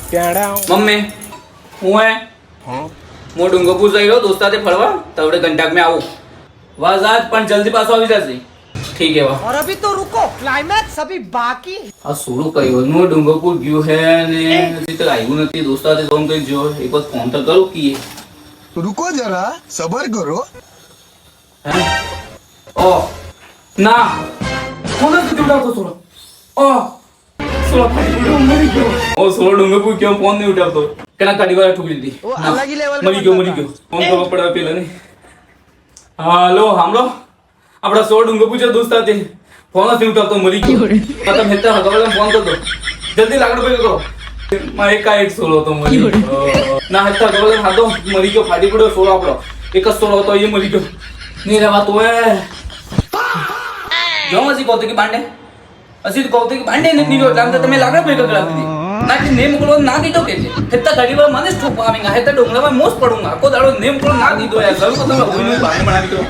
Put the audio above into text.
mummy હું હે હું ડુંગરપુર જઈ રહ્યો દોસ્ત સાથે ફરવા તવડે ઘંટાક में આવું વાહ આજ પણ જલ્દી પાછો આવી જશે ઠીક है वाह और अभी तो रुको क्लाइमैक्स अभी बाकी આ સોડું કયો હું ડુંગરપુર ગયો હે ને હજી તક આવ્યું નથી દોસ્ત સાથે ફોન કરી જો એક વખત ફોન તો કરું કીએ रुको जरा सबर करो ઓ ના ફોન જ ઉઠાવતો સોડો ઓ સોડો ફાટી ગયો મરી ગયો ઓ સોડો ડુંગરપુર કેમ ફોન નહીં ઉઠાવતો કેના કાઢી વાળા ઠોકી દીધી वो अलग ही लेवल મરી ગયો ફોન કરવા પડે પેલા ને હાલો હામલો આપડા સોળ ડુંગરપુર છે દોસ્ત સાથે ફોન જ નહીં ઉઠાવતો મરી ગયો તમે હેતા હગવાલા ફોન કરતો જલ્દી લાકડો ભેગો કરો માં એક સોળો હતો મરી ગયો ના હેતા હગવાલા હાથો મરી ગયો ફાટી પડ્યો સોળો આપણો એક જ સોળો હતો એ મરી ગયો નહીં રહેવા તો એ જો હજી કહું કે બાંડે હજી તો કહું કે બાંડે નથી ગયો એટલે તમે લાકડો ભેગો કરાવી દીધી ના કે ને મોકલો ના દીધો કે છે હેતા ઘડી વાર મને જ ઠોકવા આવેંગા હેતા ડોંગરામાં મોસ પડુંગા આખો દાડો ને મોકલો ના દીધો યાર લવ તો તમે હોઈનું બાંડે બનાવી દો